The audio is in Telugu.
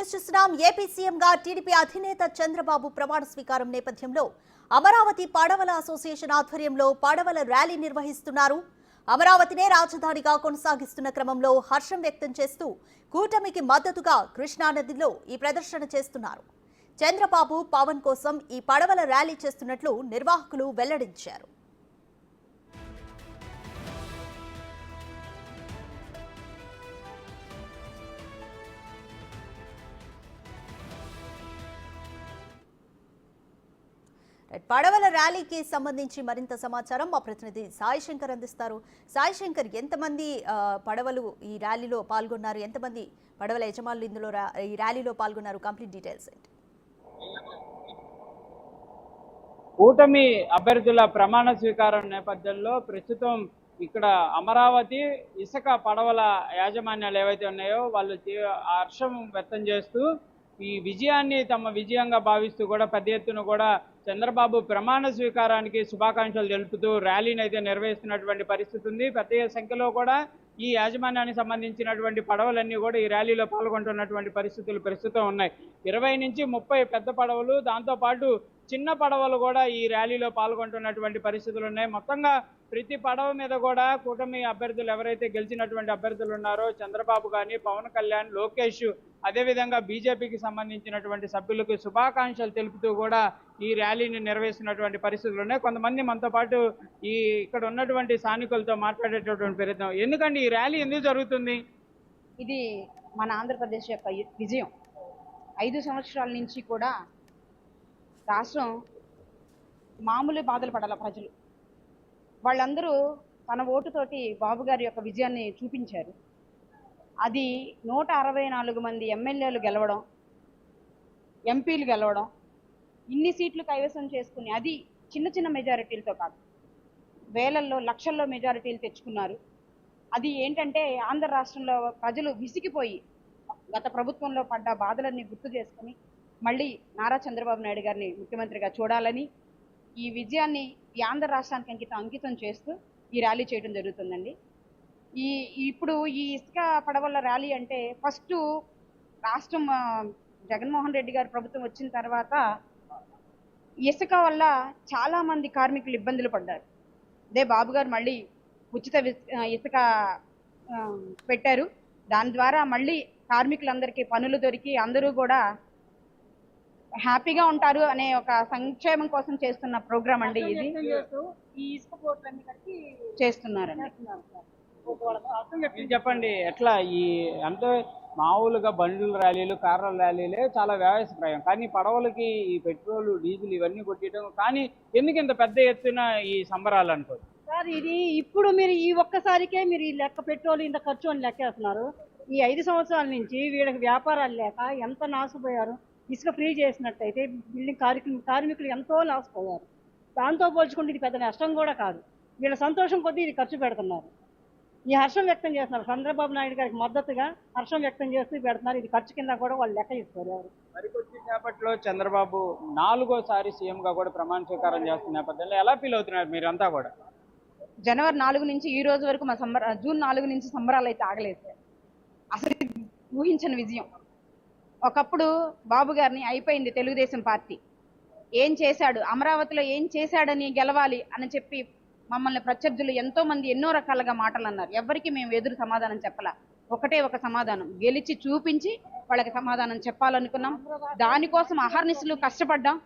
న్యూస్ చూస్తున్నాం. ఏపీ సీఎంగా టీడీపీ అధినేత చంద్రబాబు ప్రమాణ స్వీకారం నేపథ్యంలో అమరావతి పడవల అసోసియేషన్ ఆధ్వర్యంలో పడవల ర్యాలీ నిర్వహిస్తున్నారు. అమరావతినే రాజధానిగా కొనసాగిస్తున్న క్రమంలో హర్షం వ్యక్తం చేస్తూ కూటమికి మద్దతుగా కృష్ణానదిలో ఈ ప్రదర్శన చేస్తున్నారు. చంద్రబాబు పవన్ కోసం ఈ పడవల ర్యాలీ చేస్తున్నట్లు నిర్వాహకులు వెల్లడించారు. పడవల ర్యాలీకి సంబంధించి మరింత సమాచారం మా ప్రతినిధి సాయి శంకర్ అందిస్తారు. సాయి శంకర్, ఎంతమంది పడవలు ఈ ర్యాలీలో పాల్గొన్నారు? ఎంతమంది పడవల యజమానులు ఇందులో ఈ ర్యాలీలో పాల్గొన్నారు? కంప్లీట్ డీటెయిల్స్ ఏంటి? కూటమి అభ్యర్థుల ప్రమాణ స్వీకారం నేపథ్యంలో ప్రస్తుతం ఇక్కడ అమరావతి ఇసుక పడవల యాజమాన్యాలు ఏవైతే ఉన్నాయో వాళ్ళు హర్షం వ్యక్తం చేస్తూ ఈ విజయాన్ని తమ విజయంగా భావిస్తూ కూడా పెద్ద ఎత్తున కూడా చంద్రబాబు ప్రమాణ స్వీకారానికి శుభాకాంక్షలు తెలుపుతూ ర్యాలీని అయితే నిర్వహిస్తున్నటువంటి పరిస్థితి ఉంది. పెద్ద సంఖ్యలో కూడా ఈ యాజమాన్యానికి సంబంధించినటువంటి పడవలన్నీ కూడా ఈ ర్యాలీలో పాల్గొంటున్నటువంటి పరిస్థితులు ప్రస్తుతం ఉన్నాయి. 20 నుంచి 30 పెద్ద పడవలు, దాంతోపాటు చిన్న పడవలు కూడా ఈ ర్యాలీలో పాల్గొంటున్నటువంటి పరిస్థితులు ఉన్నాయి. మొత్తంగా ప్రతి పడవ మీద కూడా కూటమి అభ్యర్థులు ఎవరైతే గెలిచినటువంటి అభ్యర్థులు ఉన్నారో చంద్రబాబు కానీ, పవన్ కళ్యాణ్, లోకేష్, అదేవిధంగా బీజేపీకి సంబంధించినటువంటి సభ్యులకు శుభాకాంక్షలు తెలుపుతూ కూడా ఈ ర్యాలీని నిర్వహిస్తున్నటువంటి పరిస్థితులు ఉన్నాయి. కొంతమంది మనతో పాటు ఇక్కడ ఉన్నటువంటి స్థానికులతో మాట్లాడేటటువంటి ప్రయత్నం. ఎందుకంటే ఈ ర్యాలీ ఎందుకు జరుగుతుంది? ఇది మన ఆంధ్రప్రదేశ్ యొక్క విజయం. 5 సంవత్సరాల నుంచి కూడా రాష్ట్రం మామూలు బాధలు పడాల ప్రజలు. వాళ్ళందరూ తన ఓటుతోటి బాబు గారి యొక్క విజయాన్ని చూపించారు. అది 164 మంది ఎమ్మెల్యేలు గెలవడం, ఎంపీలు గెలవడం, ఇన్ని సీట్లు కైవసం చేసుకుని, అది చిన్న చిన్న మెజారిటీలతో కాదు, వేలల్లో లక్షల్లో మెజారిటీలు తెచ్చుకున్నారు. అది ఏంటంటే ఆంధ్ర రాష్ట్రంలో ప్రజలు విసిగిపోయి గత ప్రభుత్వంలో పడ్డ బాధలన్నీ గుర్తు చేసుకుని మళ్ళీ నారా చంద్రబాబు నాయుడు గారిని ముఖ్యమంత్రిగా చూడాలని ఈ విజయాన్ని ఈ ఆంధ్ర రాష్ట్రానికి అంకితం చేస్తూ ఈ ర్యాలీ చేయడం జరుగుతుందండి. ఇప్పుడు ఈ ఇసుక పడవల ర్యాలీ అంటే ఫస్ట్ రాష్ట్రం జగన్మోహన్ రెడ్డి గారి ప్రభుత్వం వచ్చిన తర్వాత ఇసుక వల్ల చాలా మంది కార్మికులు ఇబ్బందులు పడ్డారు. అదే బాబు గారు మళ్ళీ ఉచిత ఇసుక పెట్టారు. దాని ద్వారా మళ్ళీ కార్మికులందరికీ పనులు దొరికి అందరూ కూడా హ్యాపీగా ఉంటారు అనే ఒక సంక్షేమం కోసం చేస్తున్న ప్రోగ్రామ్ అండి ఇది. ఈ ఇసుక పోర్ట్లన్నీ కలిపి చేస్తున్నారండి. చెప్పండి, ఎట్లా అంటే మామూలుగా బండ్ల ర్యాలీలు, కార్ల ర్యాలీలే చాలా వ్యవసాయప్రాయం, కానీ పడవలకి ఈ పెట్రోల్, డీజిల్ ఇవన్నీ కొట్టడం, కానీ ఎందుకు ఇంత పెద్ద ఎత్తున ఈ సంబరాలు అనుకోదు సార్? ఇది ఇప్పుడు మీరు ఈ ఒక్కసారికే మీరు ఈ లెక్క పెట్రోల్ ఇంత ఖర్చు అని లెక్కేస్తున్నారు. ఈ 5 సంవత్సరాల నుంచి వీళ్ళకి వ్యాపారాలు లేక ఎంత నాశపోయారు. ఇసుక ఫ్రీ చేసినట్టయితే బిల్డింగ్ కార్మికులు ఎంతో లాసిపోయారు. దాంతో పోల్చుకుంటే ఇది పెద్ద నష్టం కూడా కాదు. వీళ్ళ సంతోషం కొద్దీ ఇది ఖర్చు పెడుతున్నారు. ఈ హర్షం వ్యక్తం చేస్తున్నారు. చంద్రబాబు నాయుడు గారికి మద్దతుగా హర్షం వ్యక్తం చేస్తూ పెడుతున్నారు. ఇది ఖర్చు కింద కూడా వాళ్ళు లెక్క ఇస్తారు. మరికొద్ది సేపట్లో చంద్రబాబు 4వ సీఎంగా కూడా ప్రమాణ స్వీకారం చేస్తున్న నేపథ్యంలో ఎలా ఫీల్ అవుతున్నారు మీరంతా కూడా? జనవరి 4 నుంచి ఈ రోజు వరకు జూన్ 4 నుంచి సంబరాలు అయితే ఆగలేదు సార్. అసలు ఊహించని విజయం. ఒకప్పుడు బాబు గారిని అయిపోయింది తెలుగుదేశం పార్టీ ఏం చేశాడు, అమరావతిలో ఏం చేశాడని గెలవాలి అని చెప్పి మమ్మల్ని ప్రత్యర్థులు ఎంతో మంది ఎన్నో రకాలుగా మాటలు అన్నారు. ఎవరికి మేము ఎదురు సమాధానం చెప్పలా. ఒకటే ఒక సమాధానం, గెలిచి చూపించి వాళ్ళకి సమాధానం చెప్పాలనుకున్నాం. దానికోసం అహర్నిశలు కష్టపడ్డాం.